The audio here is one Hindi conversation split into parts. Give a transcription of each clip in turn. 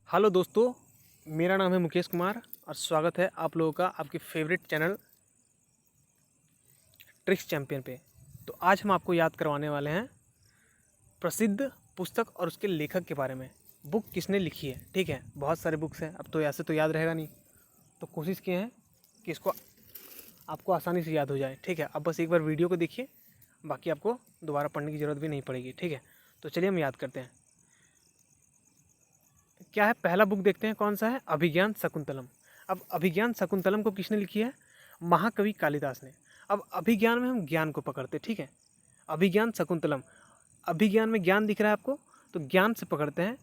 हेलो दोस्तों, मेरा नाम है मुकेश कुमार और स्वागत है आप लोगों का आपके फेवरेट चैनल ट्रिक्स चैंपियन पे। तो आज हम आपको याद करवाने वाले हैं प्रसिद्ध पुस्तक और उसके लेखक के बारे में। बुक किसने लिखी है, ठीक है। बहुत सारे बुक्स हैं, अब तो ऐसे तो याद रहेगा नहीं, तो कोशिश किए हैं कि इसको आपको आसानी से याद हो जाए, ठीक है। अब बस एक बार वीडियो को देखिए, बाकी आपको दोबारा पढ़ने की ज़रूरत भी नहीं पड़ेगी, ठीक है। तो चलिए हम याद करते हैं। क्या है, पहला बुक देखते हैं कौन सा है, अभिज्ञान शकुंतलम। अब अभिज्ञान शकुंतलम को किसने लिखी है, महाकवि कालिदास ने। अब अभिज्ञान में हम ज्ञान को पकड़ते, ठीक है। अभिज्ञान शकुंतलम, अभिज्ञान में ज्ञान दिख रहा है आपको, तो ज्ञान से पकड़ते हैं।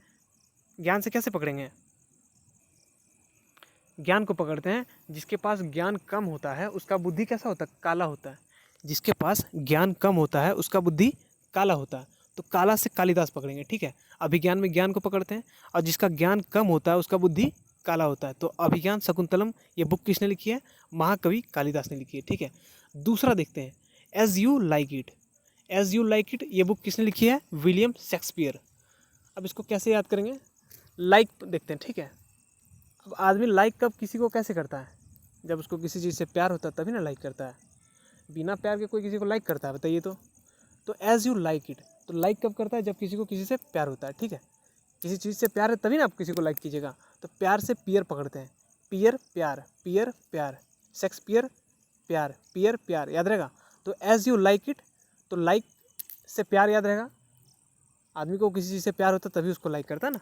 ज्ञान से कैसे पकड़ेंगे, ज्ञान को पकड़ते हैं। जिसके पास ज्ञान कम होता है उसका बुद्धि कैसा होता है, काला होता है। जिसके पास ज्ञान कम होता है उसका बुद्धि काला होता है, तो काला से कालिदास पकड़ेंगे, ठीक है। अभिज्ञान में ज्ञान को पकड़ते हैं और जिसका ज्ञान कम होता है उसका बुद्धि काला होता है। तो अभिज्ञान शकुंतलम ये बुक किसने लिखी है, महाकवि कालिदास ने लिखी है, ठीक है। दूसरा देखते हैं, as you like it. As you like it ये बुक किसने लिखी है, विलियम शेक्सपियर। अब इसको कैसे याद करेंगे, लाइक देखते हैं, ठीक है। अब आदमी लाइक कब किसी को कैसे करता है, जब उसको किसी चीज़ से प्यार होता है तभी ना लाइक करता है। बिना प्यार के कोई किसी को लाइक करता है, बताइए तो एज यू लाइक इट, तो लाइक कब करता है, जब किसी को किसी से प्यार होता है, ठीक है। किसी चीज़ से प्यार है तभी ना आप किसी को लाइक कीजिएगा। तो प्यार से पियर पकड़ते हैं, पियर प्यार, पियर प्यार, शेक्सपियर प्यार, पियर प्यार, याद रहेगा। तो एज यू लाइक इट, तो लाइक से प्यार याद रहेगा। आदमी को किसी चीज़ से प्यार होता है तभी उसको लाइक करता है ना।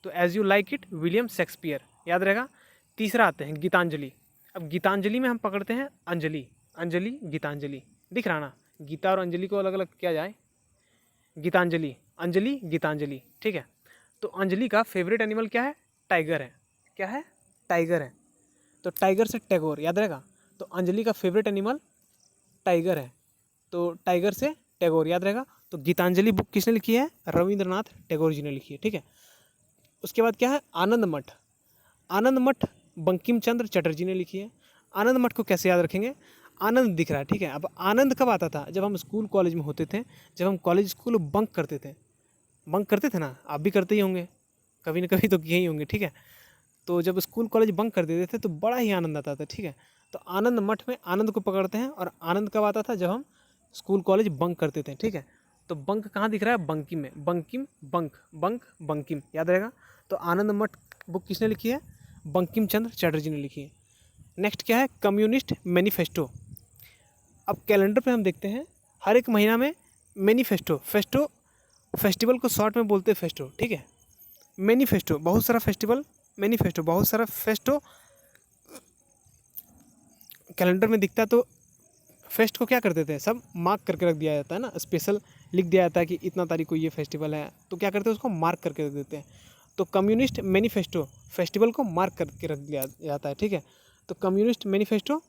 तो as you like it William Shakespeare, याद रहेगा। तीसरा आते हैं गीतांजलि। अब गीतांजलि में हम पकड़ते हैं अंजलि, अंजलि गीतांजलि, दिख रहा ना। गीता और अंजलि को अलग अलग किया जाए, गीतांजलि, अंजलि, गीतांजलि, ठीक है। तो अंजलि का फेवरेट एनिमल क्या है, टाइगर है। क्या है, टाइगर है। तो टाइगर से टैगोर, याद रहेगा। तो अंजलि का फेवरेट एनिमल टाइगर है, तो टाइगर से टैगोर, याद रहेगा। तो गीतांजलि बुक किसने लिखी है, रविंद्रनाथ टैगोर जी ने लिखी है, ठीक है। उसके बाद क्या है, आनंद मठ। आनंद मठ बंकिम चंद्र चटर्जी ने लिखी है। आनंद मठ को कैसे याद रखेंगे, आनंद दिख रहा है, ठीक है। अब आनंद कब आता था, जब हम स्कूल कॉलेज में होते थे, जब हम कॉलेज स्कूल बंक करते थे। बंक करते थे ना, आप भी करते ही होंगे, कभी ना कभी तो किए ही होंगे, ठीक है। तो जब स्कूल कॉलेज बंक कर देते थे तो बड़ा ही आनंद आता था, ठीक है। तो आनंद मठ में आनंद को पकड़ते हैं, और आनंद कब आता था, जब हम स्कूल कॉलेज बंक करते थे, ठीक है। तो बंक कहाँ दिख रहा है, बंकिम में, बंकिम बंक, बंक बंकिम, याद रहेगा। तो आनंद मठ बुक किसने लिखी है, बंकिम चंद्र चटर्जी ने लिखी है। नेक्स्ट क्या है, कम्युनिस्ट मैनिफेस्टो। अब कैलेंडर पे हम देखते हैं हर एक महीना में मैनिफेस्टो, फेस्टो, फेस्टिवल को शॉर्ट में बोलते हैं फेस्टो, ठीक है। मैनिफेस्टो बहुत सारा फेस्टिवल, मैनिफेस्टो बहुत सारा फेस्टो कैलेंडर में दिखता है। तो फेस्ट को क्या कर देते हैं, सब मार्क करके रख दिया जाता है ना, स्पेशल लिख दिया जाता है कि इतना तारीख को ये फेस्टिवल है, तो क्या करते हैं उसको मार्क करके रख देते हैं। तो कम्युनिस्ट मैनिफेस्टो फेस्टिवल को मार्क करके रख दिया जाता है, ठीक है। तो कम्युनिस्ट मैनिफेस्टो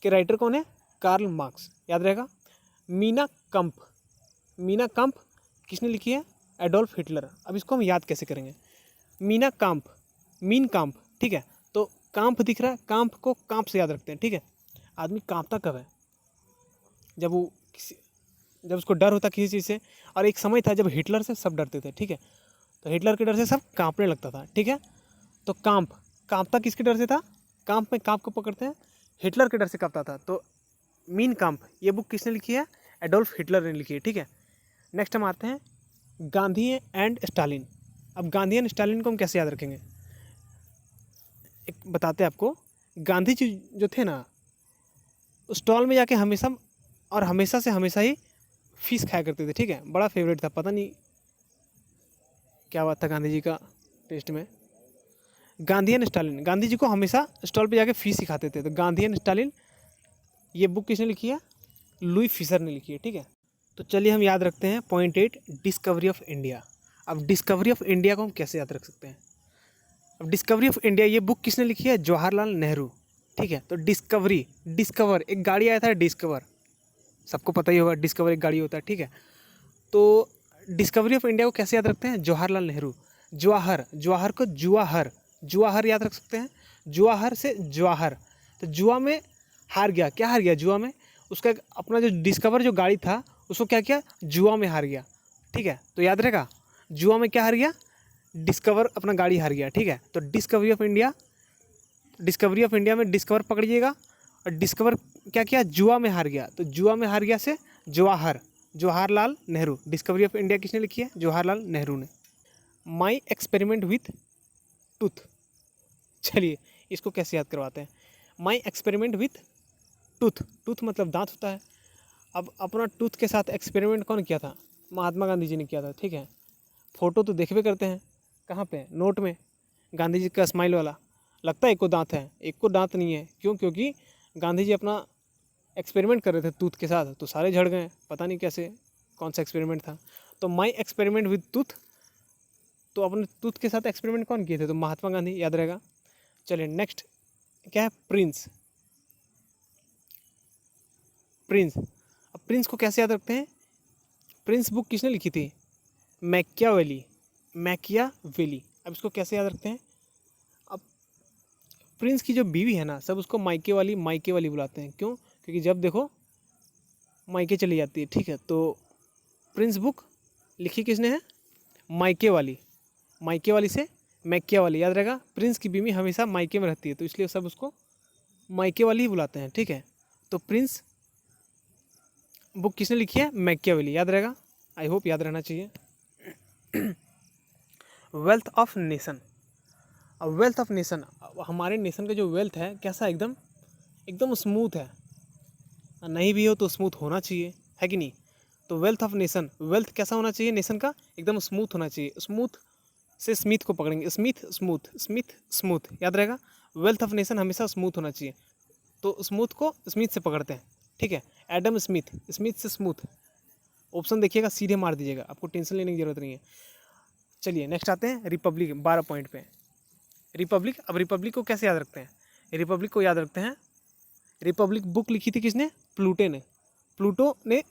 के राइटर कौन है, कार्ल मार्क्स, याद रहेगा। मीना कंप, मीना कंप किसने लिखी है, एडोल्फ हिटलर। अब इसको हम याद कैसे करेंगे, मीना कांप, मीन कांप, ठीक है। तो कांप दिख रहा है, कांप को कांप से याद रखते हैं, ठीक है। आदमी कांपता कब है, जब वो जब उसको डर होता किसी चीज़ से। और एक समय था जब हिटलर से सब डरते थे, ठीक है। तो हिटलर के डर से सब कांपने लगता था, ठीक है। तो कांप, कांपता किसके डर से था, कांप में कांप को पकड़ते हैं, हिटलर के डर से कांपता था। तो मीन कांप ये बुक किसने लिखी है, एडोल्फ हिटलर ने लिखी है, ठीक है। नेक्स्ट हम आते हैं गांधी एंड स्टालिन। अब गांधी एंड स्टालिन को हम कैसे याद रखेंगे, एक बताते हैं आपको। गांधी जी जो थे ना, स्टॉल में जाके हमेशा और हमेशा से हमेशा ही फिश खाया करते थे, ठीक है। बड़ा फेवरेट था, पता नहीं क्या बात था गांधी जी का टेस्ट में। गांधी एंड स्टालिन, गांधी जी को हमेशा स्टॉल पे जाके फिश ही खाते थे। तो गांधी एंड स्टालिन ये बुक किसने लिखी है, लुई फिशर ने लिखी है, ठीक है। तो चलिए हम याद रखते हैं पॉइंट 8, डिस्कवरी ऑफ इंडिया। अब डिस्कवरी ऑफ इंडिया को हम कैसे याद रख सकते हैं, अब डिस्कवरी ऑफ इंडिया ये बुक किसने लिखी है, जवाहरलाल नेहरू, ठीक है। तो डिस्कवरी, डिस्कवर एक गाड़ी आया था डिस्कवर, सबको पता ही होगा डिस्कवर एक गाड़ी होता है, ठीक है। तो डिस्कवरी ऑफ इंडिया को कैसे याद रखते हैं, जवाहरलाल नेहरू। जवाहर, जवाहर को जुआहर, जुआहर याद रख सकते हैं। जुआहर से जवाहर, तो जुआ में हार गया, क्या हार गया जुआ में, उसका अपना जो डिस्कवर जो गाड़ी था उसको क्या किया, जुआ में हार गया, ठीक है। तो याद रहेगा जुआ में क्या हार गया, डिस्कवर अपना गाड़ी हार गया, ठीक है, तो डिस्कवरी ऑफ इंडिया में डिस्कवर पकड़िएगा, और डिस्कवर क्या किया, जुआ में हार गया, तो जुआ में हार गया से Jawaharlal Nehru. Discovery of India किसने लिखी है, जवाहरलाल नेहरू ने। माई एक्सपेरिमेंट विथ टूथ, चलिए इसको कैसे याद करवाते हैं। माई एक्सपेरिमेंट विथ टूथ मतलब दांत होता है। अब अपना टूथ के साथ एक्सपेरिमेंट कौन किया था, महात्मा गांधी जी ने किया था, ठीक है। फ़ोटो तो देखबे करते हैं, कहाँ पे, नोट में, गांधी जी का स्माइल वाला, लगता है एक को दांत है, एक को दांत नहीं है, क्यों, क्योंकि गांधी जी अपना एक्सपेरिमेंट कर रहे थे टूथ के साथ, तो सारे झड़ गए, पता नहीं कैसे, कौन सा एक्सपेरिमेंट था। तो माई एक्सपेरिमेंट विद टूथ, तो अपने टूथ के साथ एक्सपेरिमेंट कौन किए थे, तो महात्मा गांधी, याद रहेगा। चलिए नेक्स्ट क्या है, प्रिंस। अब प्रिंस को कैसे याद रखते हैं, प्रिंस बुक किसने लिखी थी, मैकियावेली। अब इसको कैसे याद रखते हैं। अब प्रिंस की जो बीवी है ना, सब उसको मायके वाली बुलाते हैं, क्यों, क्योंकि जब देखो मायके चली जाती है, ठीक है। तो प्रिंस बुक लिखी किसने है, मायके वाली से मैकियावेली, याद रहेगा। प्रिंस की बीवी हमेशा मायके में रहती है, तो इसलिए सब उसको मायके वाली ही बुलाते हैं, ठीक है। तो प्रिंस बुक किसने लिखी है, मैकियावेली, याद रहेगा, आई होप याद रहना चाहिए। Wealth of nation. अब वेल्थ ऑफ नेशन, हमारे नेशन का जो वेल्थ है कैसा, एकदम स्मूथ है, नहीं भी हो तो स्मूथ होना चाहिए, है कि नहीं। तो वेल्थ ऑफ नेशन, वेल्थ कैसा होना चाहिए नेशन का, एकदम स्मूथ होना चाहिए। स्मूथ से स्मिथ को पकड़ेंगे, स्मूथ, याद रहेगा। वेल्थ ऑफ नेशन हमेशा स्मूथ होना चाहिए, तो स्मूथ को स्मिथ से पकड़ते हैं, ठीक है। एडम स्मिथ से स्मूथ, ऑप्शन देखिएगा, सीधे मार दीजिएगा, आपको टेंशन लेने की जरूरत नहीं है। चलिए नेक्स्ट आते हैं रिपब्लिक, 12 पॉइंट पे रिपब्लिक। अब रिपब्लिक को कैसे याद रखते हैं, रिपब्लिक को याद रखते हैं, रिपब्लिक बुक लिखी थी किसने, प्लूटो ने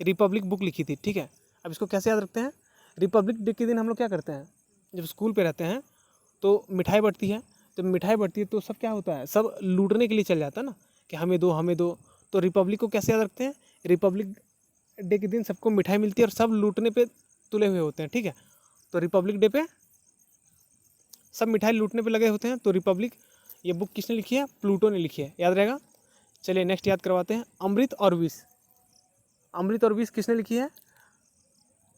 रिपब्लिक बुक लिखी थी, ठीक है। अब इसको कैसे याद रखते हैं, रिपब्लिक डे के दिन हम लोग क्या करते हैं, जब स्कूल पे रहते हैं तो मिठाई बढ़ती है, जब मिठाई बढ़ती है तो सब क्या होता है, सब लूटने के लिए चल जाता है ना, कि हमें दो। तो रिपब्लिक को कैसे याद रखते हैं, रिपब्लिक डे के दिन सबको मिठाई मिलती है और सब लूटने पे तुले हुए होते हैं, ठीक है। तो रिपब्लिक डे पे सब मिठाई लूटने पे लगे होते हैं, तो रिपब्लिक, ये बुक किसने लिखी है, प्लूटो ने लिखी है, याद रहेगा। चलिए नेक्स्ट याद करवाते हैं, अमृत और विष किसने लिखी है,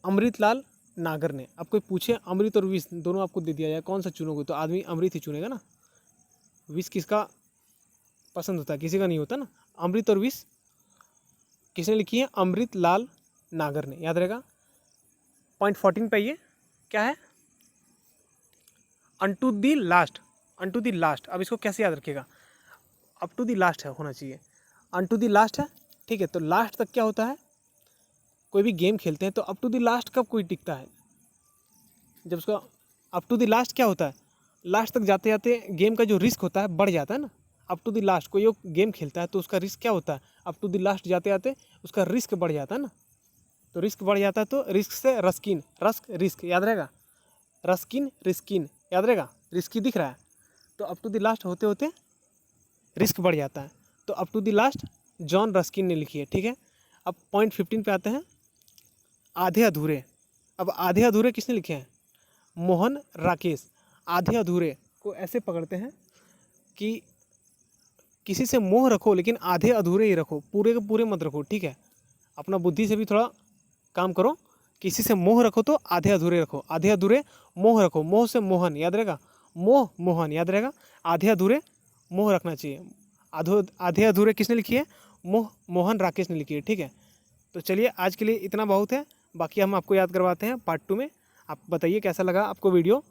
अमृतलाल नागर ने। अब कोई पूछे अमृत और विष दोनों आपको दे दिया जाए, कौन सा चुनोगे, तो आदमी अमृत ही चुनेगा ना, विष किसका पसंद होता है, किसी का नहीं होता ना। अमृत और विष किसने लिखी है, अमृतलाल नागर ने, याद रहेगा। पॉइंट 14 पे ये क्या है, अनटू दी लास्ट। अब इसको कैसे याद रखिएगा, अप टू दी लास्ट है होना चाहिए, अनटू दी लास्ट है, ठीक है। तो लास्ट तक क्या होता है, कोई भी गेम खेलते हैं तो अप टू दी लास्ट कब कोई टिकता है, जब उसका अप टू दी लास्ट क्या होता है, लास्ट तक जाते जाते गेम का जो रिस्क होता है बढ़ जाता है ना। अप टू दी लास्ट कोई गेम खेलता है तो उसका रिस्क क्या होता है, अप टू दी लास्ट जाते जाते उसका रिस्क बढ़ जाता है ना। तो रिस्क बढ़ जाता है, तो रिस्क से रिस्क याद रहेगा, रिस्किन याद रहेगा, रिस्की दिख रहा है, तो अप टू दी लास्ट होते होते रिस्क बढ़ जाता है, तो up to the last John Ruskin ने लिखी है, ठीक है। अब पॉइंट 15 पे आते हैं, आधे अधूरे। अब आधे अधूरे किसने लिखे हैं, मोहन राकेश। आधे अधूरे को ऐसे पकड़ते हैं कि किसी से मोह रखो लेकिन आधे अधूरे ही रखो, पूरे के पूरे मत रखो, ठीक है। अपना बुद्धि से भी थोड़ा काम करो, किसी से मोह रखो तो आधे अधूरे रखो, आधे अधूरे मोह रखो, मोह से मोहन याद रहेगा, मोहन याद रहेगा, आधे अधूरे मोह रखना चाहिए। आधे अधूरे किसने लिखी है, मोहन राकेश ने लिखी है, ठीक है। तो चलिए आज के लिए इतना बहुत है, बाकी हम आपको याद करवाते हैं पार्ट 2 में। आप बताइए कैसा लगा आपको वीडियो,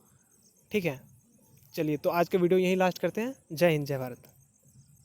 ठीक है। चलिए तो आज का वीडियो यहीं लास्ट करते हैं। जय हिंद, जय भारत।